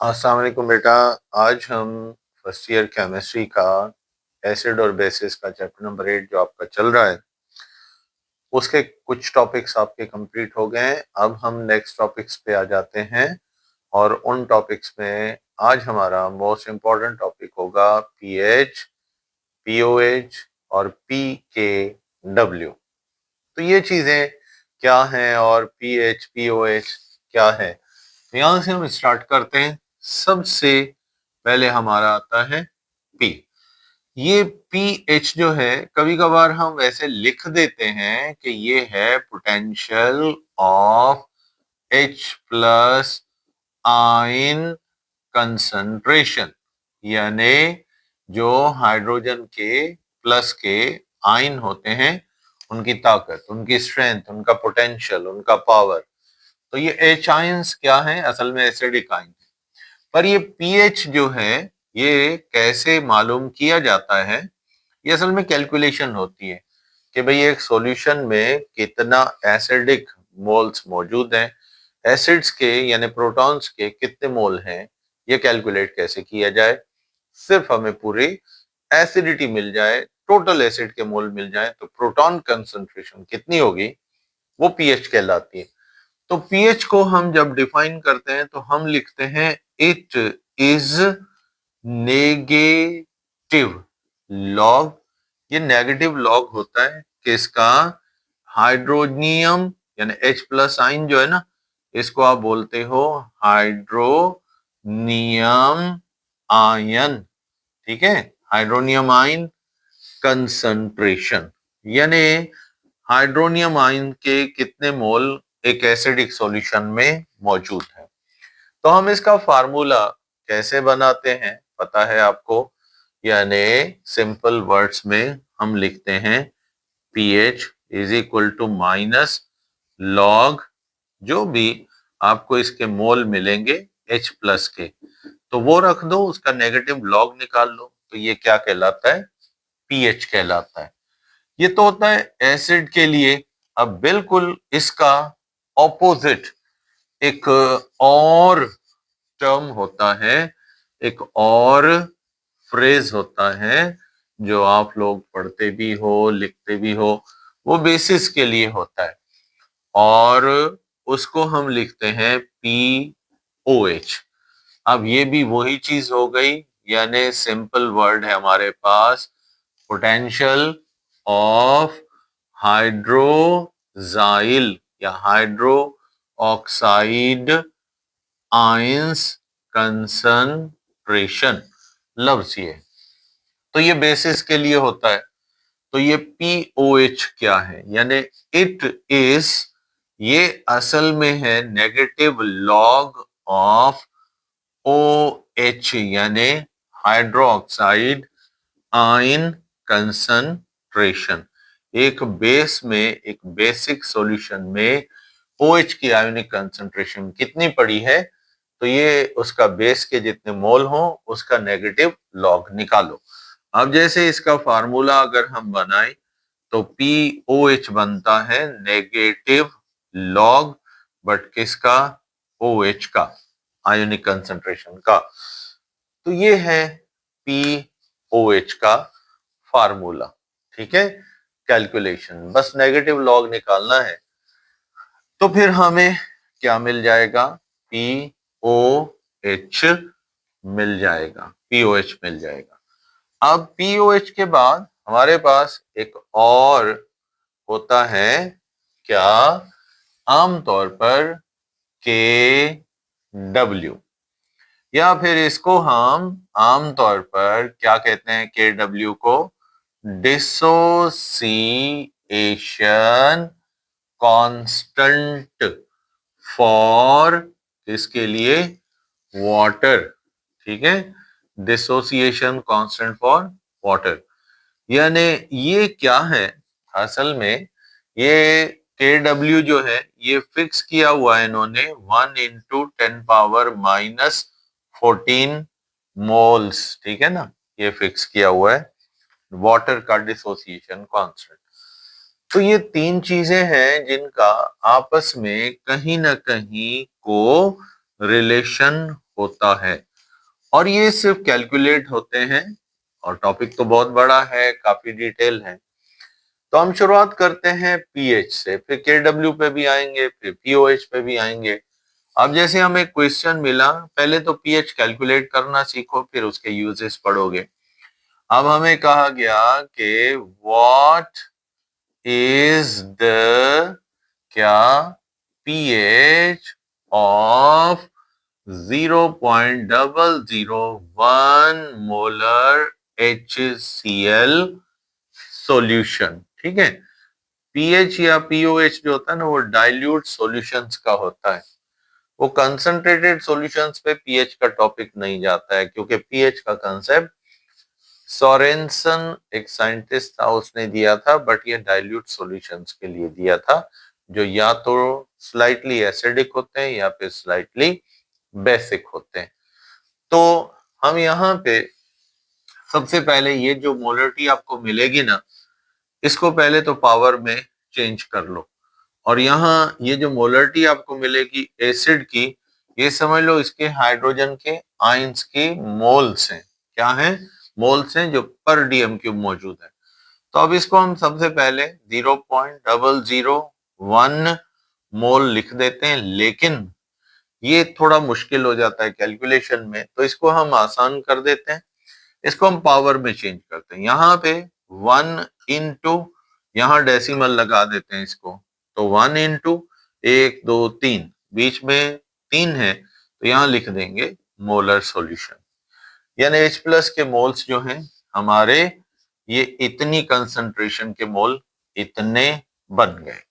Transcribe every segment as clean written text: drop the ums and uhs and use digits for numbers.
अस्सलाम वालेकुम बेटा। आज हम फर्स्ट ईयर केमिस्ट्री का एसिड और बेसिस का चैप्टर नंबर 8 जो आपका चल रहा है उसके कुछ टॉपिक्स आपके कंप्लीट हो गए हैं। अब हम नेक्स्ट टॉपिक्स पे आ जाते हैं और उन टॉपिक्स में आज हमारा मोस्ट इम्पोर्टेंट टॉपिक होगा पीएच, पीओएच और पीकेडब्ल्यू। तो ये चीजें क्या हैं और पीएच पीओएच क्या है, तो यहां से हम स्टार्ट करते हैं। सबसे पहले हमारा आता है पी। ये पीएच जो है कभी कभार हम वैसे लिख देते हैं कि ये है potential of H plus ion concentration, यानी जो हाइड्रोजन के प्लस के आयन होते हैं उनकी ताकत, उनकी स्ट्रेंथ, उनका पोटेंशियल, उनका पावर। तो ये एच आयंस क्या है, असल में एसिडिक आयन। पर ये पीएच जो है ये कैसे मालूम किया जाता है, ये असल में कैलकुलेशन होती है कि भाई एक सॉल्यूशन में कितना एसिडिक मोल्स मौजूद हैं, एसिड्स के यानी प्रोटॉन्स के कितने मोल हैं, ये कैलकुलेट कैसे किया जाए। सिर्फ हमें पूरी एसिडिटी मिल जाए, टोटल एसिड के मोल मिल जाए, तो प्रोटॉन कंसंट्रेशन कितनी होगी वो पीएच कहलाती है। तो पीएच को हम जब डिफाइन करते हैं तो हम लिखते हैं इट इज नेगेटिव लॉग। ये नेगेटिव लॉग होता है किसका, हाइड्रोनियम यानी H प्लस आइन जो है ना, इसको आप बोलते हो हाइड्रोनियम आयन। ठीक है, हाइड्रोनियम आयन कंसंट्रेशन, यानी हाइड्रोनियम आयन के कितने मोल एक एसिडिक सॉल्यूशन में मौजूद है। तो हम इसका फार्मूला कैसे बनाते हैं पता है आपको, यानी सिंपल वर्ड्स में हम लिखते हैं pH is equal to minus log जो भी आपको इसके मोल मिलेंगे H प्लस के, तो वो रख दो, उसका नेगेटिव लॉग निकाल लो, तो ये क्या कहलाता है, pH कहलाता है। ये तो होता है एसिड के लिए। अब बिल्कुल इसका ऑपोजिट एक और टर्म होता है, एक और फ्रेज होता है जो आप लोग पढ़ते भी हो लिखते भी हो, वो बेसिस के लिए होता है और उसको हम लिखते हैं POH। अब ये भी वही चीज हो गई, यानी सिंपल वर्ड है हमारे पास पोटेंशियल ऑफ हाइड्रोजाइल या हाइड्रो ऑक्साइड आयंस कंसंट्रेशन, लफ्ज ये। तो ये बेसिस के लिए होता है। तो ये POH क्या है, यानी इट इज, ये असल में है नेगेटिव लॉग ऑफ OH यानी हाइड्रो ऑक्साइड आयन कंसंट्रेशन। एक बेस में, एक बेसिक सॉल्यूशन में OH की आयोनिक कंसंट्रेशन कितनी पड़ी है, तो ये उसका बेस के जितने मोल हो उसका नेगेटिव लॉग निकालो। अब जैसे इसका फार्मूला अगर हम बनाएं तो POH बनता है नेगेटिव लॉग बट किसका, OH का, आयोनिक कंसंट्रेशन का। तो ये है POH का फार्मूला। ठीक है, कैलकुलेशन बस नेगेटिव लॉग निकालना है। तो फिर हमें क्या मिल जाएगा, POH मिल जाएगा, POH मिल जाएगा। अब POH के बाद हमारे पास एक और होता है क्या, आमतौर पर KW, या फिर इसको हम आमतौर पर क्या कहते हैं, KW को डिसोसिएशन कांस्टेंट फॉर, इसके लिए वाटर। ठीक है, डिसोसिएशन कांस्टेंट फॉर वाटर, यानी ये क्या है, असल में ये KW जो है ये फिक्स किया हुआ है इन्होंने 1 × 10⁻⁻14 मोल्स। ठीक है ना, ये फिक्स किया हुआ है वाटर का डिसोसिएशन कांस्टेंट। तो ये तीन चीजें हैं जिनका आपस में कहीं ना कहीं को रिलेशन होता है। और ये सिर्फ कैलकुलेट होते हैं, और टॉपिक तो बहुत बड़ा है, काफी डिटेल है। तो हम शुरुआत करते हैं पीएच से, फिर केडब्ल्यू पे भी आएंगे, फिर पीओएच पे भी आएंगे। अब जैसे हमें क्वेश्चन मिला, पहले तो पीएच कैलकुलेट करना सीखो, फिर उसके यूजेस पढ़ोगे। अब हमें कहा गया कि व्हाट इज द क्या pH of 0.001 molar HCl solution. ठीक है, पीएच या पीओएच जो होता है ना, वो डाइल्यूट सॉल्यूशंस का होता है। वो कंसंट्रेटेड सॉल्यूशंस पे पीएच का टॉपिक नहीं जाता है, क्योंकि पीएच का कंसेप्ट सोरेनसन एक साइंटिस्ट था, उसने दिया था, बट ये डाइल्यूट सॉल्यूशंस के लिए दिया था, जो या तो स्लाइटली एसिडिक होते हैं या फिर स्लाइटली बेसिक होते हैं। तो हम यहाँ पे सबसे पहले ये जो मोलरिटी आपको मिलेगी ना, इसको पहले तो पावर में चेंज कर लो। और यहाँ ये जो मोलरिटी आपको मिलेगी एसिड की, ये समझ लो इसके हाइड्रोजन के आयंस की मोल्स हैं। क्या हैं? मोल्स हैं जो पर डीएम क्यूब मौजूद है। तो अब इसको हम सबसे पहले 0.001 मोल लिख देते हैं, लेकिन ये थोड़ा मुश्किल हो जाता है कैलकुलेशन में, तो इसको हम आसान कर देते हैं। इसको हम पावर में चेंज करते हैं। यहाँ पे 1 इंटू, यहाँ डेसिमल लगा देते हैं इसको, तो 1 इंटू 1 2 3, बीच में 3 है, तो यहाँ लिख देंगे मोलर सॉल्यूशन। यानी H प्लस के मोल्स जो हैं हमारे, ये इतनी कंसंट्रेशन के मोल इतने बन गए।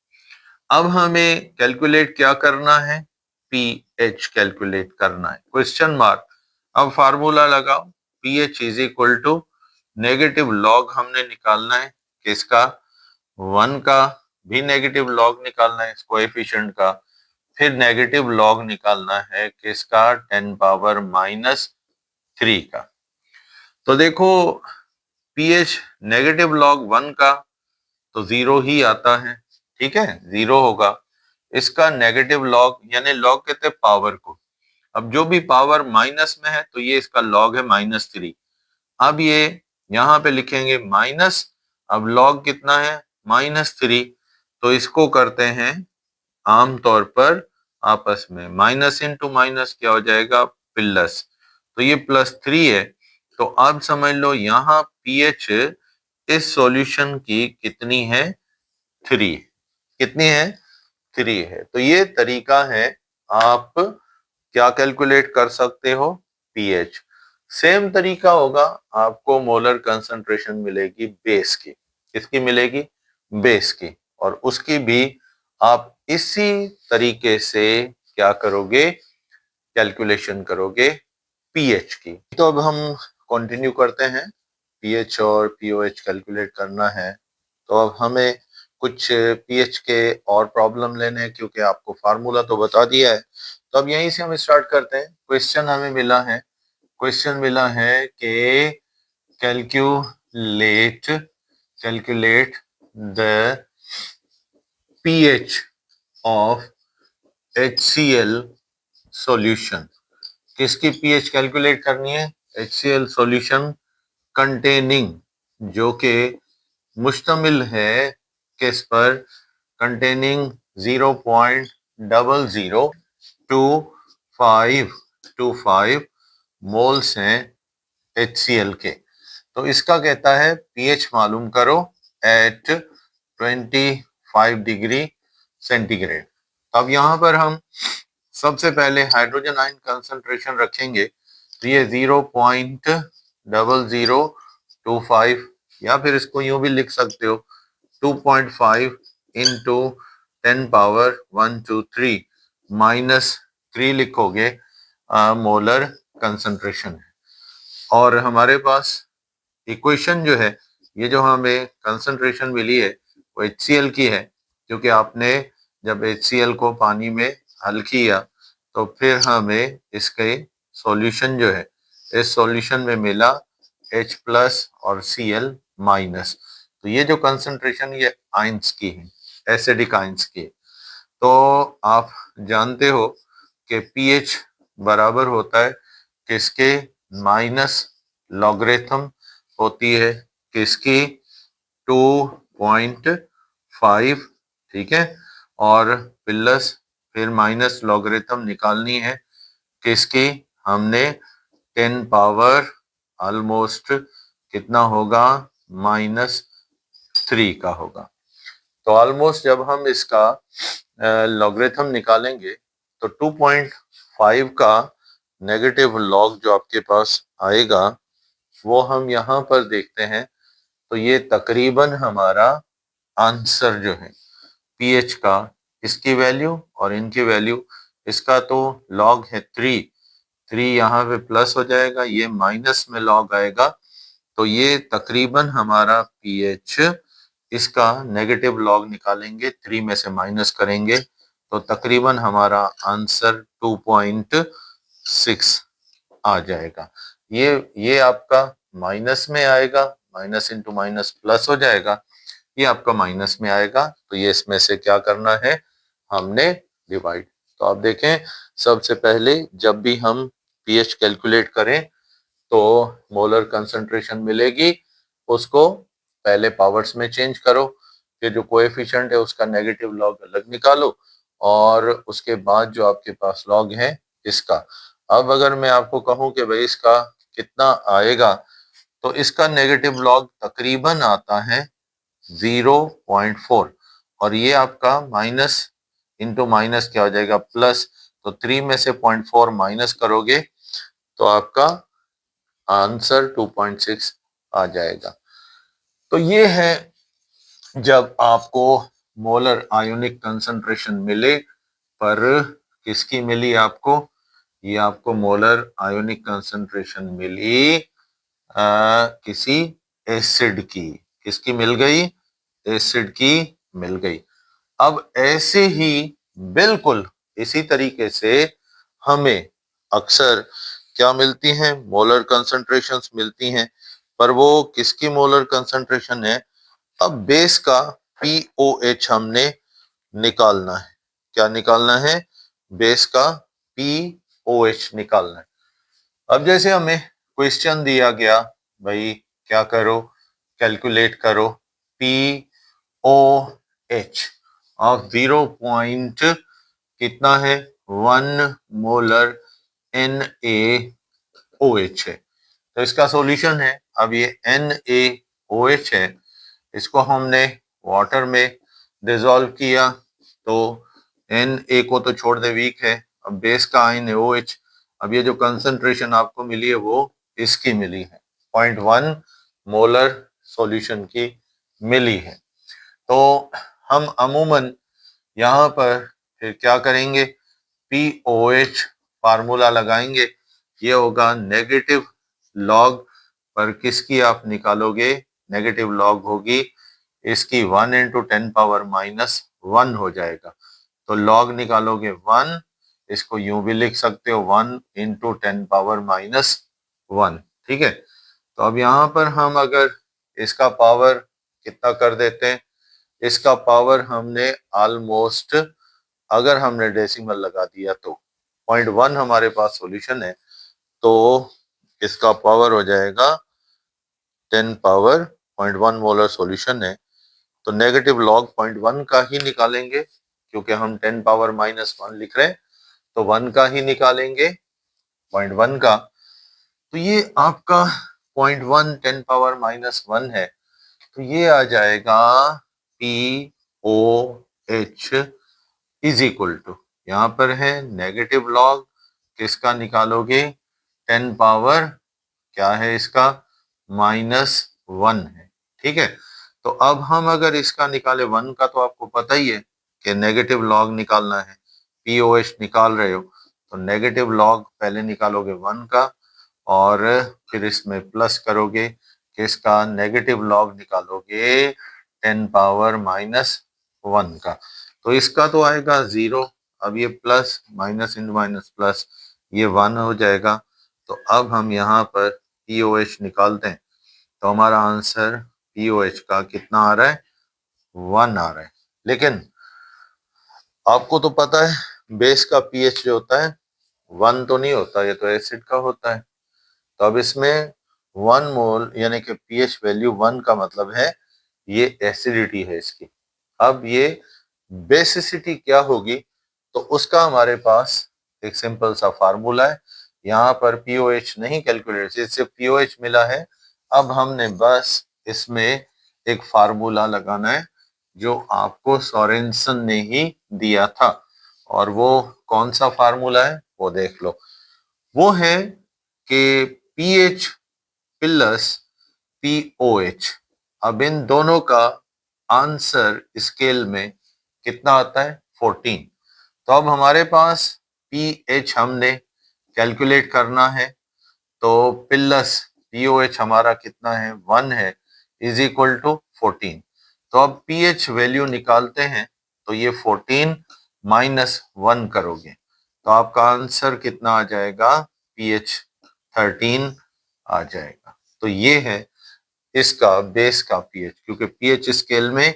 अब हमें कैलकुलेट क्या करना है? पीएच कैलकुलेट करना है, क्वेश्चन मार्क। अब फार्मूला लगाओ, pH is equal to negative log हमने निकालना है किसका? 1 का भी नेगेटिव लॉग निकालना है कोएफिशिएंट का, फिर नेगेटिव लॉग निकालना है किसका? 10 पावर माइनस 3 का। तो देखो, पीएच नेगेटिव लॉग 1 का तो 0 ही आता है। ठीक है, 0 होगा। इसका नेगेटिव लॉग, यानी लॉग कहते हैं पावर को। अब जो भी पावर माइनस में है, तो ये इसका लॉग है -3। अब ये यहाँ पे लिखेंगे माइनस, अब लॉग कितना है? -3। तो इसको करते हैं आमतौर पर आपस में, माइनस इंटू माइनस क्या हो जाएगा? प्लस। तो ये +3 है। तो अब समझ लो यहाँ पीएच इस सॉल्यूशन की कितनी है? 3। कितनी है? 3 है। तो ये तरीका है, आप क्या कैलकुलेट कर सकते हो? पीएच। सेम तरीका होगा, आपको मोलर कंसंट्रेशन मिलेगी बेस की। किसकी मिलेगी? बेस की। और उसकी भी आप इसी तरीके से क्या करोगे? कैलकुलेशन करोगे पीएच की। तो अब हम कंटिन्यू करते हैं, पीएच और पीओएच कैलकुलेट करना है। तो अब हमें कुछ पीएच के और प्रॉब्लम लेने हैं, क्योंकि आपको फार्मूला तो बता दिया है। तो अब यहीं से हम स्टार्ट करते हैं। क्वेश्चन हमें मिला है, क्वेश्चन मिला है कि calculate calculate the pH of HCl solution. किसकी पीएच कैलकुलेट करनी है? HCl सॉल्यूशन कंटेनिंग, जो कि मुश्तमिल है किस पर? कंटेनिंग 0.002525 मोल्स हैं HCl के। तो इसका कहता है पीएच मालूम करो एट 25 डिग्री सेंटीग्रेड। अब यहाँ पर हम सबसे पहले हाइड्रोजन आयन कंसंट्रेशन रखेंगे, तो ये 0.0025, या फिर इसको यूं भी लिख सकते हो 2.5 इंटू 10 पावर 1 2 3 -3 लिखोगे, मोलर कंसंट्रेशन है। और हमारे पास इक्वेशन जो है, ये जो हमें कंसंट्रेशन मिली है वो HCl की है, क्योंकि आपने जब HCl को पानी में हल किया, तो फिर हमें इसके सॉल्यूशन जो है, इस सॉल्यूशन में मिला H प्लस और Cl माइनस। तो ये जो कंसंट्रेशन, ये आयंस की है, एसिडिक आयंस की है। तो आप जानते हो कि पीएच बराबर होता है किसके, माइनस लॉगरिथम होती है किसकी, 2.5, ठीक है, और प्लस फिर माइनस लॉगरिथम निकालनी है किसकी, हमने 10 पावर ऑलमोस्ट कितना होगा, -3 का होगा। तो ऑलमोस्ट जब हम इसका लॉगरिथम निकालेंगे तो 2.5 का नेगेटिव लॉग जो आपके पास आएगा वो हम यहाँ पर देखते हैं। तो ये तकरीबन हमारा आंसर जो है पीएच का, इसकी वैल्यू और इनकी वैल्यू, इसका तो लॉग है 3 यहाँ पे प्लस हो जाएगा, ये माइनस में लॉग आएगा। तो ये तकरीबन हमारा पीएच, इसका नेगेटिव लॉग निकालेंगे, 3 में से माइनस करेंगे तो तकरीबन हमारा आंसर 2.6 आ जाएगा। ये आपका माइनस में आएगा, माइनस इंटू माइनस प्लस हो जाएगा, ये आपका माइनस में आएगा। तो ये इसमें से क्या करना है, हमने डिवाइड। तो आप देखें, सबसे पहले जब भी हम पीएच कैलकुलेट करें तो मोलर कंसंट्रेशन मिलेगी, उसको पहले पावर्स में चेंज करो, फिर जो कोएफिशिएंट है उसका नेगेटिव लॉग अलग निकालो, और उसके बाद जो आपके पास लॉग है इसका। अब अगर मैं आपको कहूं कि भाई इसका कितना आएगा, तो इसका नेगेटिव लॉग तकरीबन आता है 0.4, और ये आपका माइनस इंटू माइनस क्या हो जाएगा, प्लस। तो 3 में से 0.4 माइनस करोगे तो आपका आंसर 2.6 आ जाएगा। तो ये है जब आपको मोलर आयोनिक कंसंट्रेशन मिले, पर किसकी मिली आपको, ये आपको मोलर आयोनिक कंसंट्रेशन मिली किसी एसिड की, किसकी मिल गई, एसिड की मिल गई। अब ऐसे ही बिल्कुल इसी तरीके से हमें अक्सर क्या मिलती हैं, मोलर कंसंट्रेशंस मिलती हैं, पर वो किसकी मोलर कंसंट्रेशन है। अब बेस का पीओएच हमने निकालना है, क्या निकालना है, बेस का पीओएच निकालना है। अब जैसे हमें क्वेश्चन दिया गया, भाई क्या करो, कैलकुलेट करो पीओएच ऑफ 0 पॉइंट कितना है, 1 मोलर NaOH है। तो इसका सॉल्यूशन है, अब ये NaOH है, इसको हमने वाटर में डिसॉल्व किया, तो Na को तो छोड़ दे, वीक है। अब बेस का आयन है OH, अब ये जो कंसंट्रेशन आपको मिली है वो इसकी मिली है, 0.1 मोलर सॉल्यूशन की मिली है। तो हम अमूमन यहाँ पर फिर क्या करेंगे, POH फार्मूला लगाएंगे, ये होगा नेगेटिव लॉग, पर किसकी आप निकालोगे, नेगेटिव लॉग होगी इसकी 1 इंटू 10 पावर -1 हो जाएगा। तो लॉग निकालोगे 1, इसको यूं भी लिख सकते हो 1 इंटू 10 पावर -1, ठीक है। तो अब यहाँ पर हम अगर इसका पावर कितना कर देते हैं, इसका पावर हमने ऑलमोस्ट, अगर हमने डेसिमल लगा दिया तो 0.1 हमारे पास सॉल्यूशन है, तो इसका पावर हो जाएगा 10 पावर 0.1 मोलर सॉल्यूशन है। तो नेगेटिव लॉग 0.1 का ही निकालेंगे, क्योंकि हम 10 पावर -1 लिख रहे हैं, तो 1 का ही निकालेंगे, 0.1 का। तो ये आपका 0.1 10 पावर -1 है, तो ये आ जाएगा POH इज इक्वल टू, यहाँ पर है नेगेटिव लॉग, किसका निकालोगे, 10 पावर क्या है इसका, -1 है, ठीक है। तो अब हम अगर इसका निकाले 1 का, तो आपको पता ही है कि नेगेटिव लॉग निकालना है, POH निकाल रहे हो तो नेगेटिव लॉग पहले निकालोगे 1 का, और फिर इसमें प्लस करोगे, किसका, नेगेटिव लॉग निकालोगे 10 पावर -1 का। तो इसका तो आएगा 0, अब ये plus minus into minus plus, ये 1 हो जाएगा। तो अब हम यहाँ पर POH निकालते हैं, तो हमारा आंसर POH का कितना आ रहा है, 1 आ रहा है। लेकिन आपको तो पता है बेस का pH जो होता है 1 तो नहीं होता, ये तो एसिड का होता है। तो अब इसमें 1 मोल यानी कि पीएच वैल्यू 1 का मतलब है ये एसिडिटी है इसकी। अब ये बेसिसिटी क्या होगी, तो उसका हमारे पास एक सिंपल सा फार्मूला है। यहाँ पर पीओएच नहीं कैलकुलेट, सिर्फ पीओएच मिला है। अब हमने बस इसमें एक फार्मूला लगाना है जो आपको सोरेनसन ने ही दिया था। और वो कौन सा फार्मूला है वो देख लो। वो है कि पीएच प्लस पीओएच। अब इन दोनों का आंसर स्केल में कितना आता है, 14। तो अब हमारे पास पीएच हमने कैलकुलेट करना है, तो प्लस पीओएच हमारा कितना है, 1 है, इज इक्वल टू 14। तो अब पीएच वैल्यू निकालते हैं, तो ये 14 माइनस 1 करोगे तो आपका आंसर कितना आ जाएगा, पीएच 13 आ जाएगा। तो ये है इसका बेस का पीएच, क्योंकि पीएच स्केल में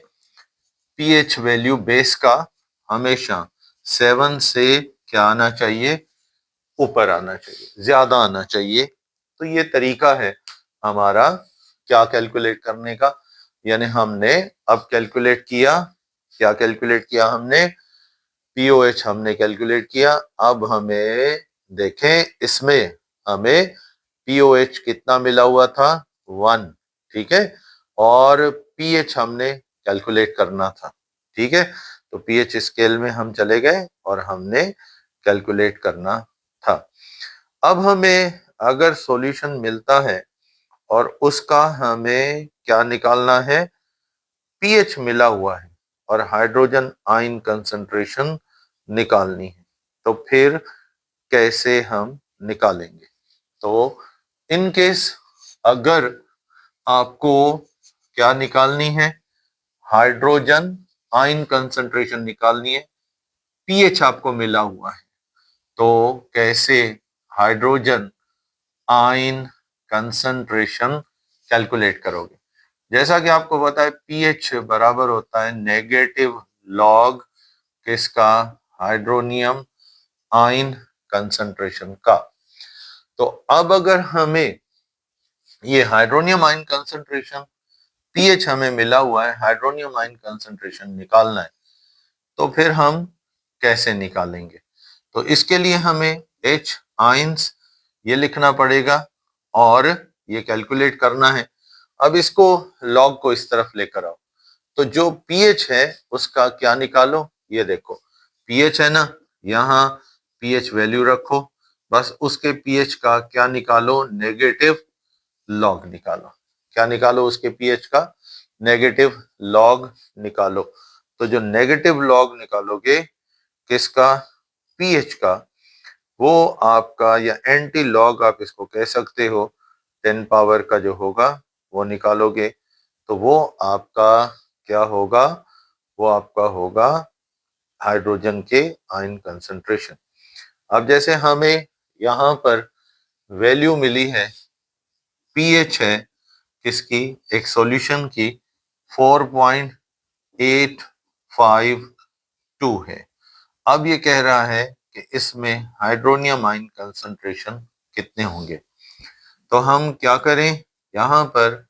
पीएच वैल्यू बेस का हमेशा 7 से क्या आना चाहिए, ऊपर आना चाहिए, ज्यादा आना चाहिए। तो ये तरीका है हमारा क्या कैलकुलेट करने का। यानी हमने अब कैलकुलेट किया, क्या कैलकुलेट किया हमने, पीओएच हमने कैलकुलेट किया। अब हमें देखें इसमें हमें पीओएच कितना मिला हुआ था, 1, ठीक है, और पीएच हमने कैलकुलेट करना था, ठीक है। तो पीएच स्केल में हम चले गए और हमने कैलकुलेट करना था। अब हमें अगर सॉल्यूशन मिलता है और उसका हमें क्या निकालना है, पीएच मिला हुआ है और हाइड्रोजन आयन कंसंट्रेशन निकालनी है, तो फिर कैसे हम निकालेंगे। तो इन केस अगर आपको क्या निकालनी है, हाइड्रोजन आयन कंसंट्रेशन निकालनी है, पीएच आपको मिला हुआ है, तो कैसे हाइड्रोजन आयन कंसंट्रेशन कैलकुलेट करोगे। जैसा कि आपको पता है पीएच बराबर होता है नेगेटिव लॉग किसका, हाइड्रोनियम आयन कंसंट्रेशन का। तो अब अगर हमें ये हाइड्रोनियम आयन कंसंट्रेशन पीएच हमें मिला हुआ है, हाइड्रोनियम आयन कंसंट्रेशन निकालना है, तो फिर हम कैसे निकालेंगे। तो इसके लिए हमें H आयंस ये लिखना पड़ेगा और ये कैलकुलेट करना है। अब इसको लॉग को इस तरफ लेकर आओ, तो जो पीएच है उसका क्या निकालो, ये देखो पीएच है ना, यहाँ पीएच वैल्यू रखो, बस उसके पीएच का क्या निकालो, नेगेटिव लॉग निकालो। क्या निकालो, उसके पीएच का नेगेटिव लॉग निकालो। तो जो नेगेटिव लॉग निकालोगे किसका, पीएच का, वो आपका, या एंटी लॉग आप इसको कह सकते हो, 10 पावर का जो होगा वो निकालोगे, तो वो आपका क्या होगा, वो आपका होगा हाइड्रोजन के आयन कंसंट्रेशन। अब जैसे हमें यहाँ पर वैल्यू मिली है, पीएच है किसकी, एक सॉल्यूशन की 4.852 है। अब ये कह रहा है कि इसमें हाइड्रोनियम आयन कंसंट्रेशन कितने होंगे। तो हम क्या करें, यहाँ पर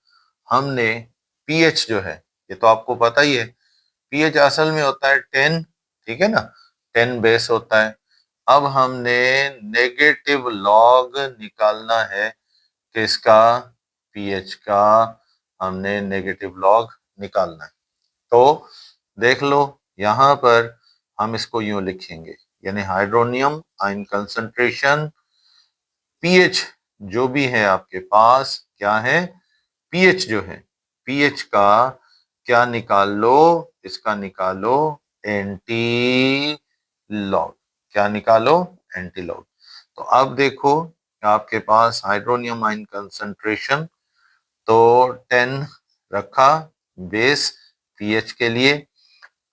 हमने पीएच जो है, ये तो आपको पता ही है, पीएच असल में होता है 10, ठीक है ना, 10 बेस होता है। अब हमने नेगेटिव लॉग निकालना है किसका, पीएच का, हमने नेगेटिव लॉग निकालना है। तो देख लो यहाँ पर हम इसको यूं लिखेंगे, यानी हाइड्रोनियम आयन कंसंट्रेशन पीएच जो भी है आपके पास क्या है, पीएच जो है, पीएच का क्या निकाल लो, इसका निकालो एंटी लॉग। क्या निकालो, एंटी लॉग। तो अब देखो आपके पास हाइड्रोनियम आयन कंसंट्रेशन तो 10 रखा बेस पीएच के लिए।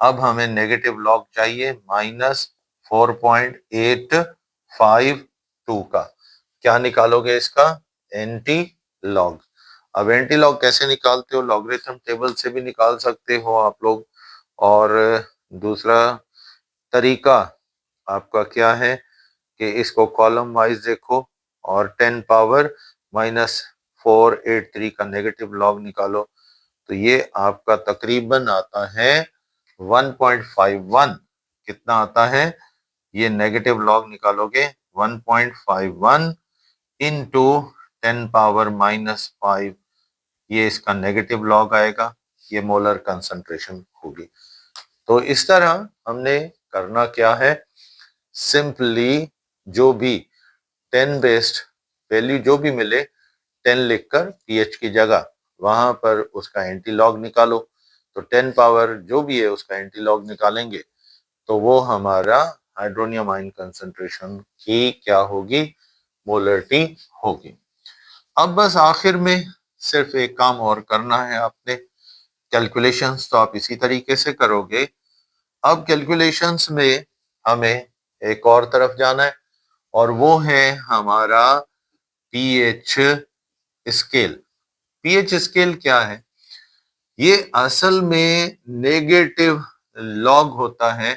अब हमें नेगेटिव लॉग चाहिए -4.852 का। क्या निकालोगे इसका, एंटी लॉग। अब एंटी लॉग कैसे निकालते हो, लॉगरिथम टेबल से भी निकाल सकते हो आप लोग। और दूसरा तरीका आपका क्या है कि इसको कॉलम वाइज देखो और 10 पावर माइनस 483 का नेगेटिव लॉग निकालो, तो ये आपका तकरीबन आता है 1.51। कितना आता है? ये नेगेटिव लॉग निकालोगे 1.51 इंटू 10 पावर माइनस 5, ये इसका नेगेटिव लॉग आएगा, ये मोलर कंसंट्रेशन होगी। तो इस तरह हमने करना क्या है, सिंपली जो भी 10 बेस्ड वैल्यू जो भी मिले 10 लिखकर पीएच की जगह वहां पर उसका एंटी लॉग निकालो। तो 10 पावर जो भी है उसका एंटी लॉग निकालेंगे तो वो हमारा हाइड्रोनियम आयन कंसंट्रेशन की क्या होगी, मोलरिटी होगी। अब बस आखिर में सिर्फ एक काम और करना है आपने, कैलकुलेशंस तो आप इसी तरीके से करोगे। अब कैलकुलेशंस में हमें एक और तरफ जाना है और वो है हमारा पीएच स्केल। पीएच स्केल क्या है? ये असल में नेगेटिव लॉग होता है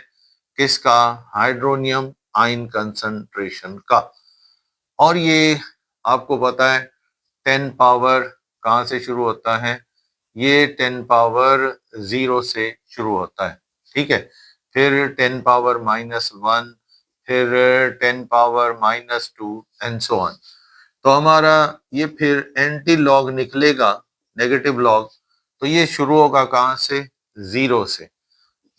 किसका? हाइड्रोनियम आयन कंसंट्रेशन का। और ये आपको पता है 10 पावर कहां से शुरू होता है? ये 10 पावर 0 से शुरू होता है, ठीक है। फिर 10 पावर माइनस 1, फिर 10 power minus 2 and so on. तो हमारा ये फिर एंटी लॉग निकलेगा, नेगेटिव लॉग। तो ये शुरू होगा कहां से? 0 से।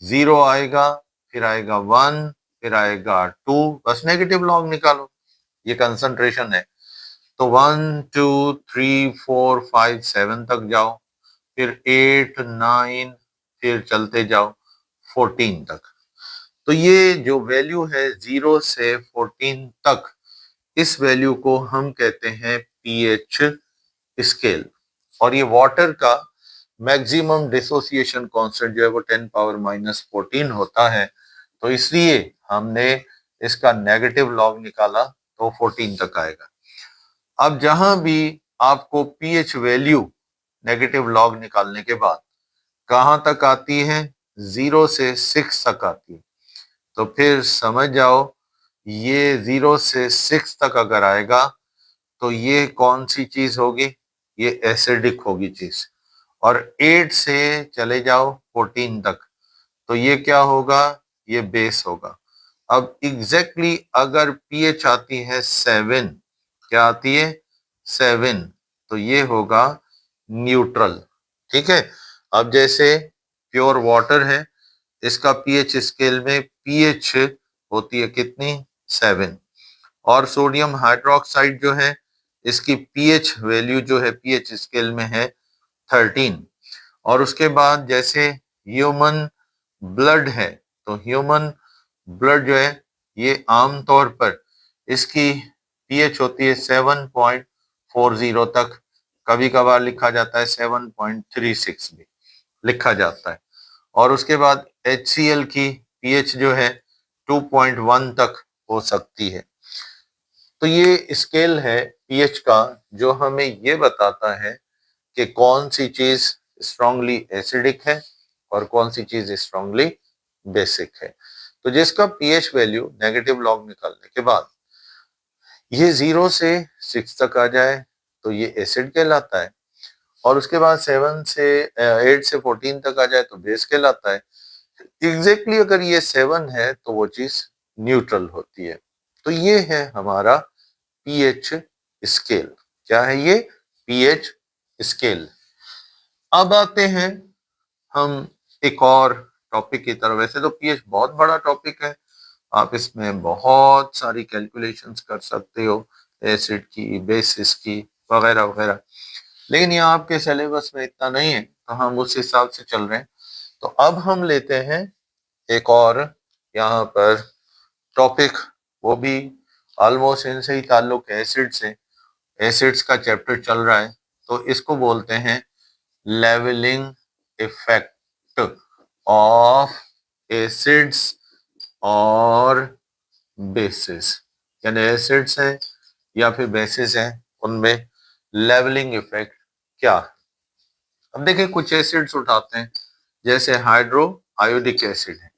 0 आएगा, फिर आएगा 1, फिर आएगा 2, बस नेगेटिव लॉग निकालो, ये कंसंट्रेशन है। तो 1 2 3 4 5 7 तक जाओ, फिर 8 9, फिर चलते जाओ 14 तक। तो ये जो वैल्यू है 0 से 14 तक, इस वैल्यू को हम कहते हैं पीएच स्केल। और ये वाटर का मैक्सिमम डिसोसिएशन कांस्टेंट जो है वो 10 पावर माइनस 14 होता है। तो इसलिए हमने इसका नेगेटिव लॉग निकाला तो 14 तक आएगा। अब जहां भी आपको पीएच वैल्यू नेगेटिव लॉग निकालने के बाद कहां तक आती है? 0 से 6 तक आती है। तो फिर समझ जाओ ये 0 से 6 तक अगर आएगा तो ये कौन सी चीज होगी? ये एसिडिक होगी चीज। और 8 से चले जाओ 14 तक, तो ये क्या होगा? ये बेस होगा। अब एग्जैक्टली अगर पीएच आती है 7, क्या आती है? 7, तो ये होगा न्यूट्रल, ठीक है। अब जैसे प्योर वाटर है, इसका पीएच स्केल में पीएच होती है कितनी? 7। और सोडियम हाइड्रोक्साइड जो है इसकी पीएच वैल्यू जो है पीएच स्केल में है 13। और उसके बाद जैसे ह्यूमन ब्लड है, तो ह्यूमन ब्लड जो है ये आमतौर पर इसकी पीएच होती है 7.40 तक, कभी कभार लिखा जाता है 7.36 भी लिखा जाता है। और उसके बाद HCl की पीएच जो है 2.1 तक हो सकती है। तो ये स्केल है पीएच का जो हमें ये बताता है कि कौन सी चीज स्ट्रांगली एसिडिक है और कौन सी चीज स्ट्रांगली बेसिक है। तो जिसका पीएच वैल्यू नेगेटिव लॉग निकालने के बाद ये 0 से 6 तक आ जाए तो ये एसिड कहलाता है। और उसके बाद 7 से 8 से 14 तक आ जाए तो बेस कहलाता है। एग्जैक्टली अगर ये 7 है तो वो चीज न्यूट्रल होती है। तो ये है हमारा पीएच स्केल। क्या है ये? PH scale. अब आते हैं हम एक और टॉपिक की तरफ। वैसे तो पीएच बहुत बड़ा टॉपिक है, आप इसमें बहुत सारी कैलकुलेशंस कर सकते हो, एसिड की, बेसिस की, वगैरह वगैरह। लेकिन यहाँ आपके सिलेबस में इतना नहीं है तो हम उस हिसाब से चल रहे हैं। तो अब हम लेते हैं एक और यहाँ पर टॉपिक, वो भी ऑलमोस्ट इनसे ही ताल्लुक है, एसिड से। एसिड्स का चैप्टर चल रहा है तो इसको बोलते हैं लेवलिंग इफेक्ट ऑफ एसिड्स और बेसिस। यानी एसिड्स हैं या फिर बेसिस हैं, उनमें लेवलिंग इफेक्ट क्या है। अब देखिए कुछ एसिड्स उठाते हैं, जैसे हाइड्रो आयोडिक एसिड है,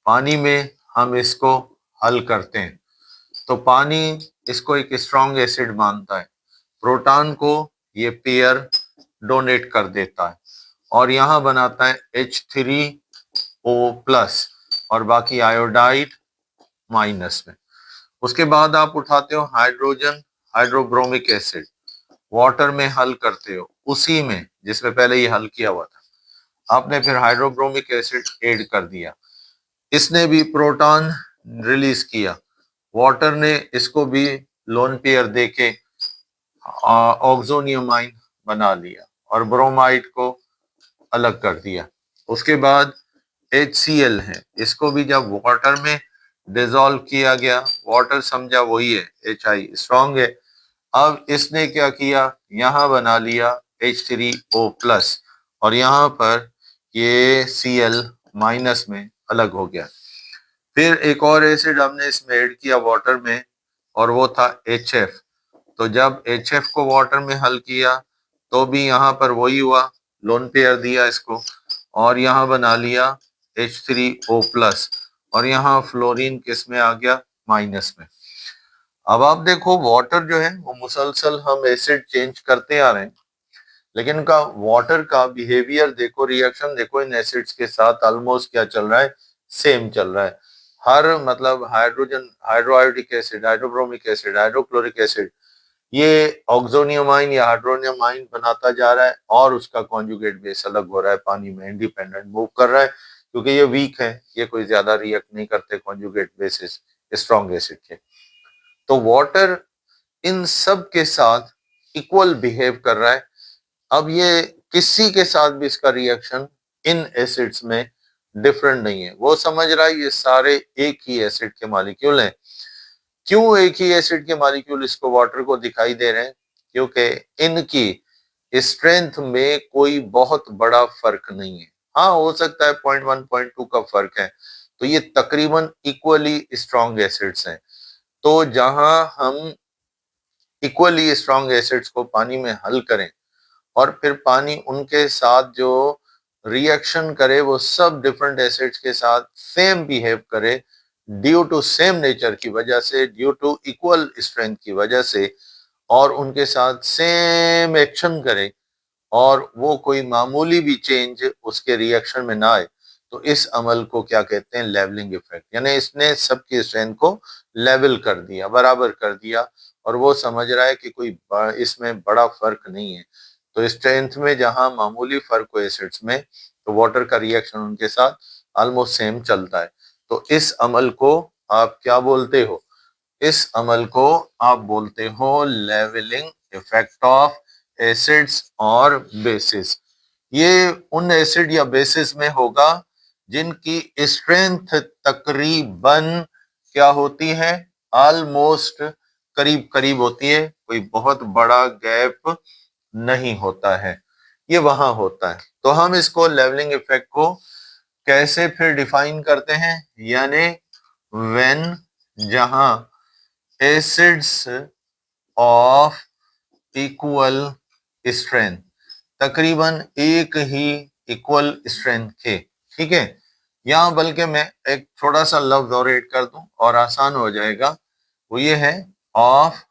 पानी में हम इसको हल करते हैं तो पानी इसको एक स्ट्रॉन्ग एसिड मानता है, प्रोटॉन को ये पेयर डोनेट कर देता है और यहाँ बनाता है H3O+ और बाकी आयोडाइड माइनस में। उसके बाद आप उठाते हो हाइड्रोजन हाइड्रोब्रोमिक एसिड, वाटर में हल करते हो, उसी में जिसमें पहले ये हल किया हुआ था आपने फिर हाइड्रोब्रोमिक एसिड ऐड कर दिया, इसने भी प्रोटॉन रिलीज किया, वाटर ने इसको भी लोन पेयर देके ऑक्सोनियमाइन बना लिया और ब्रोमाइड को अलग कर दिया। उसके बाद HCl है, इसको भी जब वाटर में डिसॉल्व किया गया, वाटर समझा वही है, HI स्ट्रॉन्ग है, अब इसने क्या किया, यहाँ बना लिया H3O+ और यहाँ पर ये Cl माइनस में अलग हो गया। फिर एक और एसिड हमने इसमें ऐड किया वाटर में और वो था HF, तो जब HF को वाटर में हल किया तो भी यहाँ पर वही हुआ, लोन पेयर दिया इसको और यहाँ बना लिया H3O+ और यहाँ फ्लोरीन किस में आ गया, माइनस में। अब आप देखो वाटर जो है वो मुसलसल हम एसिड चेंज करते आ रहे हैं, लेकिन का वाटर का बिहेवियर देखो, रिएक्शन देखो इन एसिड्स के साथ ऑलमोस्ट क्या चल रहा है, सेम चल रहा है। हर मतलब hydrogen hydroiodic acid, hydrobromic acid, hydrochloric acid ये ऑक्सोनियमाइन या हाइड्रोनियमाइन बनाता जा रहा है और उसका कॉन्जुगेट बेस अलग हो रहा है, पानी में इंडिपेंडेंट मूव कर रहा है क्योंकि ये वीक है, ये कोई ज्यादा रिएक्ट नहीं करते कॉन्जुगेट बेसिस स्ट्रॉन्ग एसिड के। तो वाटर इन सब के साथ इक्वल बिहेव कर रहा है। अब ये किसी के साथ भी इसका रिएक्शन इन एसिड्स में डिफरेंट नहीं है, वो समझ रहा है ये सारे एक ही एसिड के मॉलिक्यूल हैं। क्यों एक ही एसिड के मॉलिक्यूल इसको वाटर को दिखाई दे रहे हैं, क्योंकि इनकी स्ट्रेंथ में कोई बहुत बड़ा फर्क नहीं है। हाँ हो सकता है 0.1 0.2 का फर्क है, तो ये तकरीबन इक्वली स्ट्रॉन्ग एसिड्स हैं। तो जहां हम इक्वली स्ट्रॉन्ग एसिड्स को पानी में हल करें और फिर पानी उनके साथ जो रिएक्शन करे वो सब डिफरेंट एसिड्स के साथ सेम बिहेव करे ड्यू टू सेम नेचर की वजह से, ड्यू टू इक्वल स्ट्रेंथ की वजह से, और उनके साथ सेम एक्शन करे और वो कोई मामूली भी चेंज उसके रिएक्शन में ना आए, तो इस अमल को क्या कहते हैं, लेवलिंग इफेक्ट। यानी इसने सबकी स्ट्रेंथ को लेवल कर दिया, बराबर कर दिया और वो समझ रहा है कि कोई इसमें बड़ा फर्क नहीं है। तो स्ट्रेंथ में जहां मामूली फर्क हो एसिड्स में, तो वाटर का रिएक्शन उनके साथ ऑलमोस्ट सेम चलता है। तो इस अमल को आप क्या बोलते हो, इस अमल को आप बोलते हो लेवलिंग इफेक्ट ऑफ एसिड्स और बेसिस। ये उन एसिड या बेसिस में होगा जिनकी स्ट्रेंथ तकरीबन क्या होती है, ऑलमोस्ट करीब करीब होती है, कोई बहुत बड़ा गैप नहीं होता है, ये वहां होता है। तो हम इसको लेवलिंग इफेक्ट को कैसे फिर डिफाइन करते हैं, यानी व्हेन जहां एसिड्स ऑफ इक्वल स्ट्रेंथ, तकरीबन एक ही इक्वल स्ट्रेंथ के, ठीक है। यहां बल्कि मैं एक थोड़ा सा लफ्ज और ऐड कर दूं और आसान हो जाएगा, वो ये है of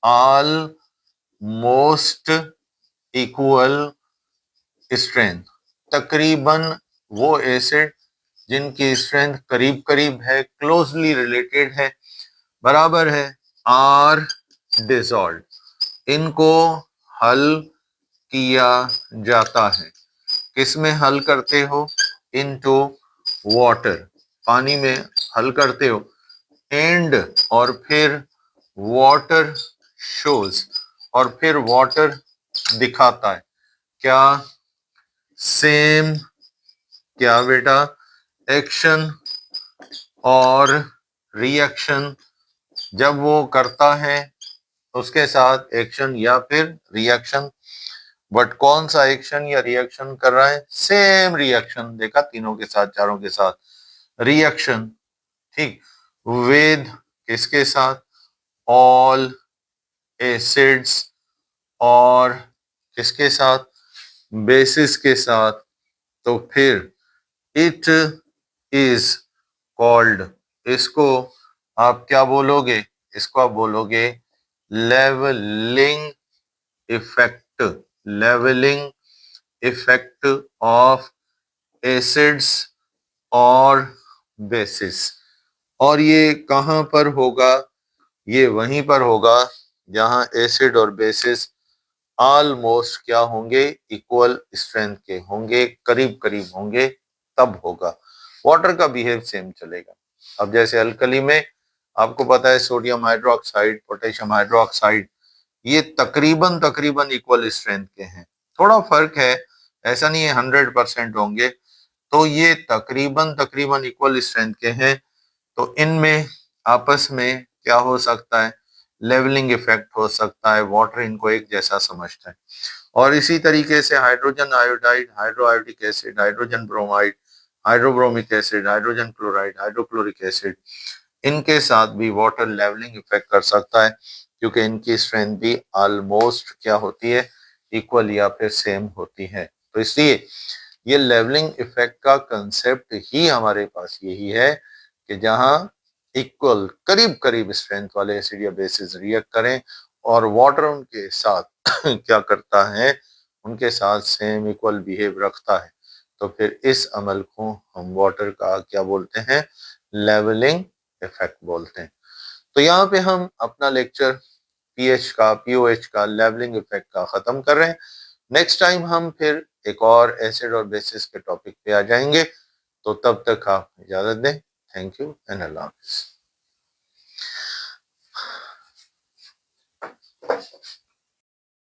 all most equal strength. तकरीबन वो एसिड जिनकी स्ट्रेंथ करीब करीब है, क्लोजली रिलेटेड है, बराबर है, आर डिसॉल्व, इनको हल किया जाता है। किसमें हल करते हो, इनटू वाटर, पानी में हल करते हो, एंड और फिर वाटर शोज, और फिर वाटर दिखाता है क्या, सेम क्या बेटा, एक्शन और रिएक्शन जब वो करता है उसके साथ एक्शन या फिर रिएक्शन, बट कौन सा एक्शन या रिएक्शन कर रहा है, सेम रिएक्शन, देखा तीनों के साथ चारों के साथ रिएक्शन, ठीक, विद किसके साथ, ऑल एसिड्स, और किसके साथ, बेसिस के साथ। तो फिर इट इज कॉल्ड, इसको आप क्या बोलोगे, इसको आप बोलोगे levelling effect, levelling effect of acids और बेसिस। और ये कहां पर होगा? ये वहीं पर होगा जहां एसिड और बेसिस ऑलमोस्ट क्या होंगे, इक्वल स्ट्रेंथ के होंगे, करीब करीब होंगे, तब होगा। वाटर का बिहेव सेम चलेगा। अब जैसे अल्कली में आपको पता है सोडियम हाइड्रोक्साइड, पोटेशियम हाइड्रोक्साइड, ये तकरीबन तकरीबन इक्वल स्ट्रेंथ के हैं, थोड़ा फर्क है, ऐसा नहीं है 100% होंगे, तो ये तकरीबन तकरीबन इक्वल स्ट्रेंथ के हैं। तो इनमें आपस में क्या हो सकता है, लेवलिंग इफेक्ट हो सकता है, वाटर इनको एक जैसा समझता है। और इसी तरीके से hydrogen iodide, hydro iodic acid, hydrogen bromide, hydrobromic acid, hydrogen chloride, hydrochloric acid, इनके साथ भी वाटर लेवलिंग इफेक्ट कर सकता है, क्योंकि इनकी स्ट्रेंथ भी ऑलमोस्ट क्या होती है, इक्वल या फिर सेम होती है। तो इसलिए ये लेवलिंग इफेक्ट का कंसेप्ट ही हमारे पास यही है कि जहां इक्वल करीब करीब स्ट्रेंथ वाले एसिड या बेसिस रिएक्ट करें और वाटर उनके साथ क्या करता है, उनके साथ सेम इक्वल बिहेव रखता है, तो फिर इस अमल को हम वाटर का क्या बोलते हैं, लेवलिंग इफेक्ट बोलते हैं। तो यहाँ पे हम अपना लेक्चर पीएच का, पीओएच का, लेवलिंग इफेक्ट का खत्म कर रहे हैं। नेक्स्ट टाइम हम फिर एक और एसिड और बेसिस के टॉपिक पे आ जाएंगे। तो तब तक आप इजाजत दें। Thank you and Allah Hafiz.